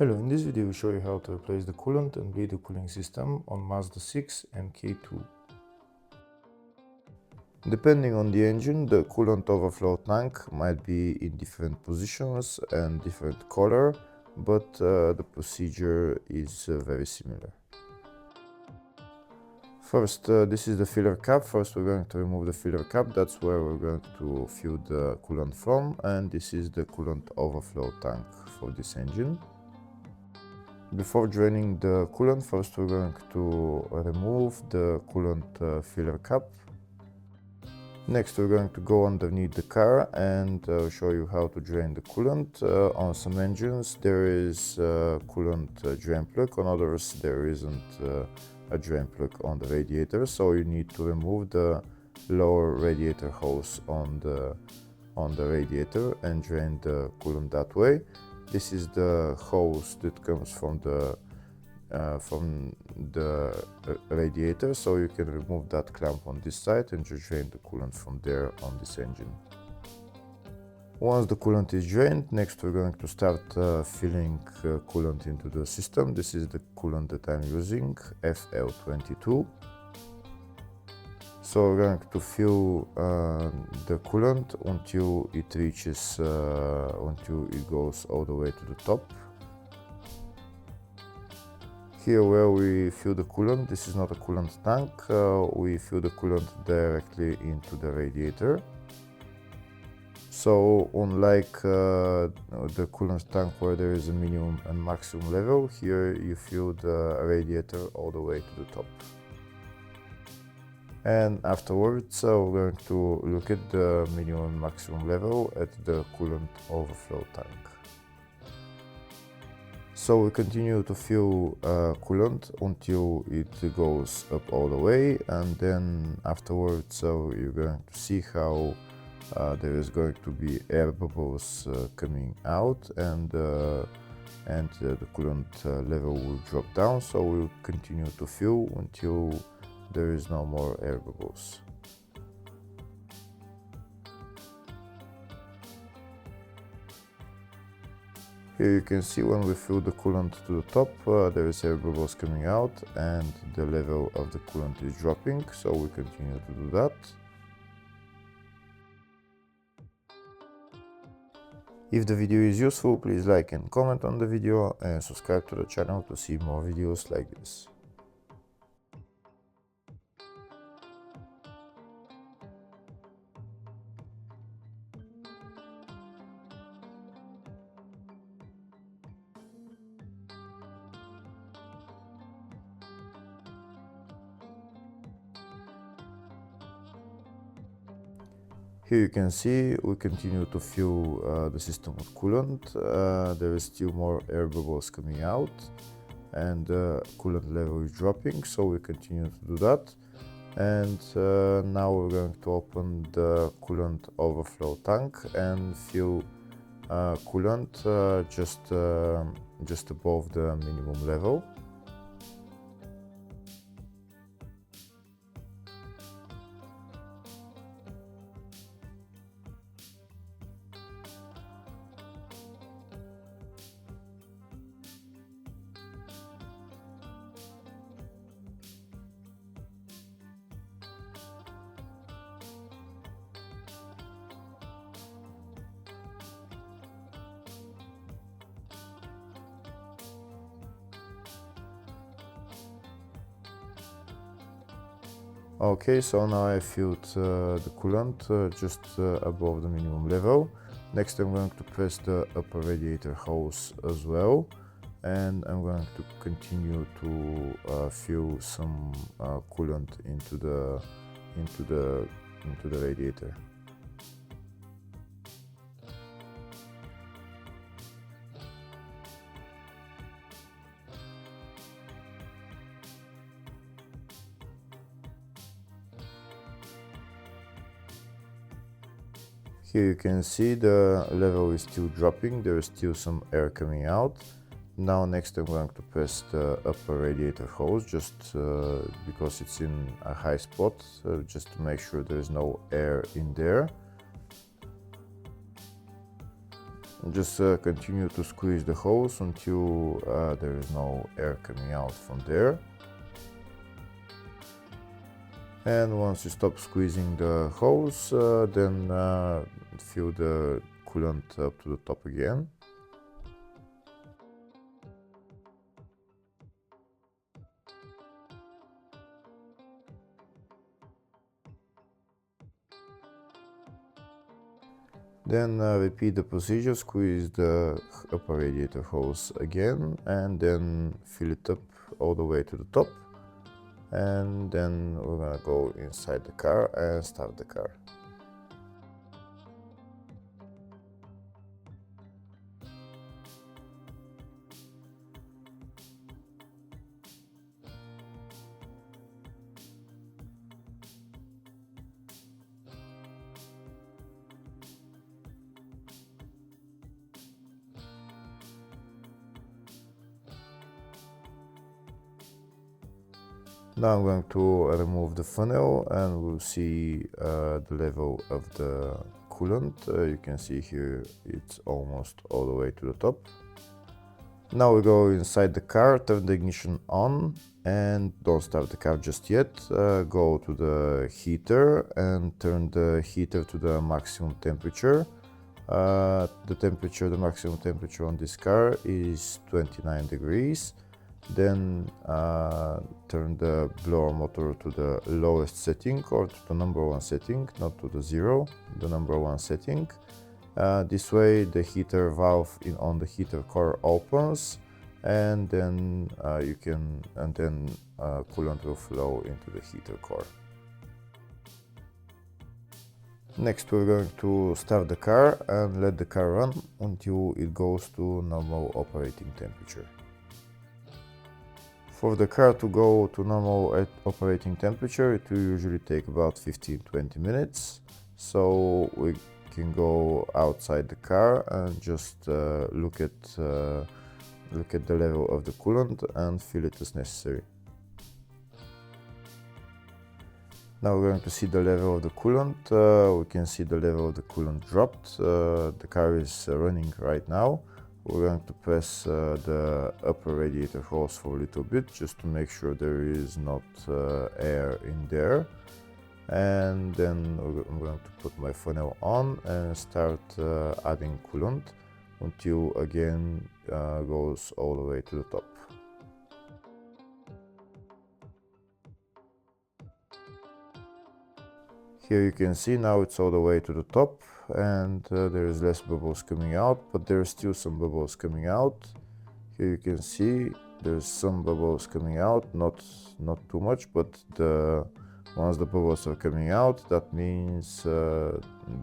Hello, in this video we show you how to replace the coolant and bleed cooling system on Mazda 6 and K2. Depending on the engine, the coolant overflow tank might be in different positions and different color, but the procedure is very similar. First, this is the filler cap. First we're going to remove the filler cap, that's where we're going to fill the coolant from, and this is the coolant overflow tank for this engine. Before draining the coolant, first we're going to remove the coolant filler cap. Next we're going to go underneath the car and show you how to drain the coolant. On some engines there is a coolant drain plug, on others there isn't a drain plug on the radiator, so you need to remove the lower radiator hose on the radiator and drain the coolant that way. This is the hose that comes from the radiator, so you can remove that clamp on this side and just drain the coolant from there on this engine. Once the coolant is drained, next we're going to start filling coolant into the system. This is the coolant that I'm using, FL22. So we're going to fill the coolant until it reaches, until it goes all the way to the top. Here where we fill the coolant, this is not a coolant tank, we fill the coolant directly into the radiator. So unlike the coolant tank where there is a minimum and maximum level, here you fill the radiator all the way to the top. And afterwards we're going to look at the minimum and maximum level at the coolant overflow tank. So we continue to fill coolant until it goes up all the way, and then afterwards you're going to see how there is going to be air bubbles coming out, and the coolant level will drop down. So we'll continue to fill until there is no more air bubbles. Here you can see when we fill the coolant to the top, there is air bubbles coming out and the level of the coolant is dropping, so we continue to do that. If the video is useful, please like and comment on the video and subscribe to the channel to see more videos like this. Here you can see we continue to fill the system with coolant. There is still more air bubbles coming out and the coolant level is dropping, so we continue to do that. And now we're going to open the coolant overflow tank and fill coolant just above the minimum level. Okay, so now I filled the coolant just above the minimum level. Next I'm going to press the upper radiator hose as well, and I'm going to continue to fill some coolant into the radiator. Here you can see the level is still dropping, there is still some air coming out. Now next I'm going to press the upper radiator hose just because it's in a high spot, just to make sure there is no air in there. Just continue to squeeze the hose until there is no air coming out from there. And once you stop squeezing the hose, then fill the coolant up to the top again. Then repeat the procedure, squeeze the upper radiator hose again, and then fill it up all the way to the top. And then we're gonna go inside the car and start the car. Now I'm going to remove the funnel and we'll see the level of the coolant. You can see here it's almost all the way to the top. Now we go inside the car, turn the ignition on and don't start the car just yet. Go to the heater and turn the heater to the maximum temperature. The maximum temperature on this car is 29 degrees. Then turn the blower motor to the lowest setting or to the number one setting, not to the 0, the number one setting. This way the heater valve on the heater core opens, and then coolant will flow into the heater core. Next we're going to start the car and let the car run until it goes to normal operating temperature. For the car to go to normal operating temperature, it will usually take about 15-20 minutes. So we can go outside the car and just look at the level of the coolant and fill it as necessary. Now we're going to see the level of the coolant. We can see the level of the coolant dropped. The car is running right now. We're going to press the upper radiator hose for a little bit just to make sure there is not air in there. And then I'm going to put my funnel on and start adding coolant until again goes all the way to the top. Here you can see now it's all the way to the top and there is less bubbles coming out, but there are still some bubbles coming out. Here you can see there's some bubbles coming out, not too much, but once the bubbles are coming out, that means the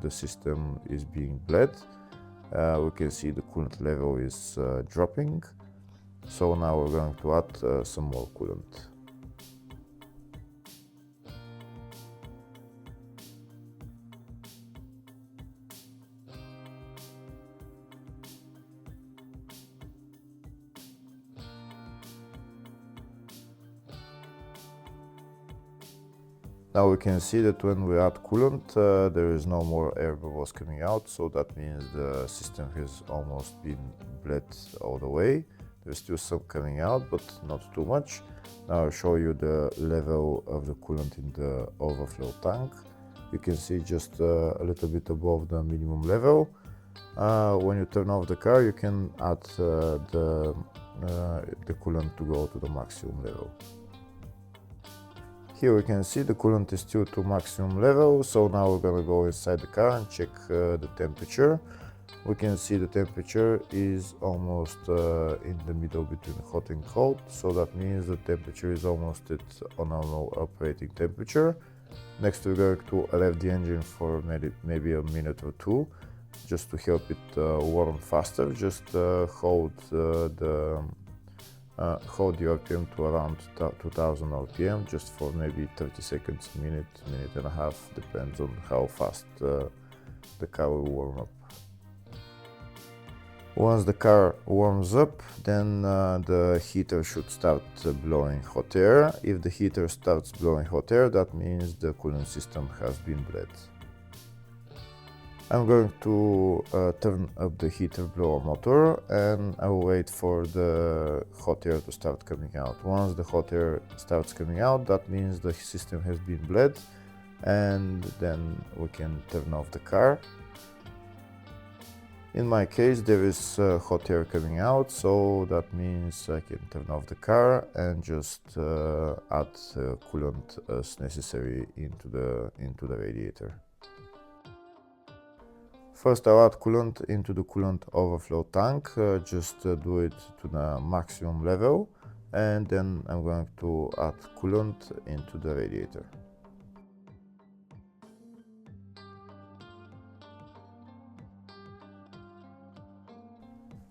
system is being bled. We can see the coolant level is dropping. So now we're going to add some more coolant. Now we can see that when we add coolant, there is no more air bubbles coming out, so that means the system has almost been bled all the way. There's still some coming out, but not too much. Now I'll show you the level of the coolant in the overflow tank. You can see just a little bit above the minimum level. When you turn off the car, you can add the coolant to go to the maximum level. Here we can see the coolant is still to maximum level, so now we're gonna go inside the car and check the temperature. We can see the temperature is almost in the middle between hot and cold, so that means the temperature is almost at a normal operating temperature. Next we're going to rev the engine for maybe a minute or two, just to help it warm faster. Just hold the RPM to around 2000 RPM just for maybe 30 seconds, minute and a half, depends on how fast the car will warm up. Once the car warms up, then the heater should start blowing hot air. If the heater starts blowing hot air, that means the coolant system has been bled. I'm going to turn up the heater blower motor, and I will wait for the hot air to start coming out. Once the hot air starts coming out, that means the system has been bled, and then we can turn off the car. In my case, there is hot air coming out, so that means I can turn off the car and just add coolant as necessary into the radiator. First, I'll add coolant into the coolant overflow tank, just do it to the maximum level, and then I'm going to add coolant into the radiator.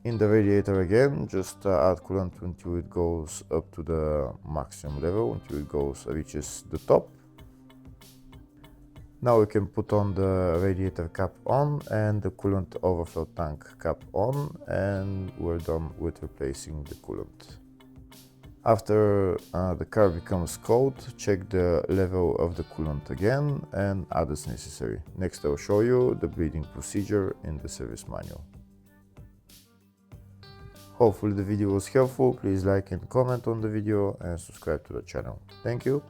In the radiator again, just add coolant until it goes up to the maximum level, until it reaches the top. Now we can put on the radiator cap on and the coolant overflow tank cap on, and we're done with replacing the coolant. After the car becomes cold, check the level of the coolant again and add as necessary. Next I'll show you the bleeding procedure in the service manual. Hopefully the video was helpful. Please like and comment on the video and subscribe to the channel. Thank you.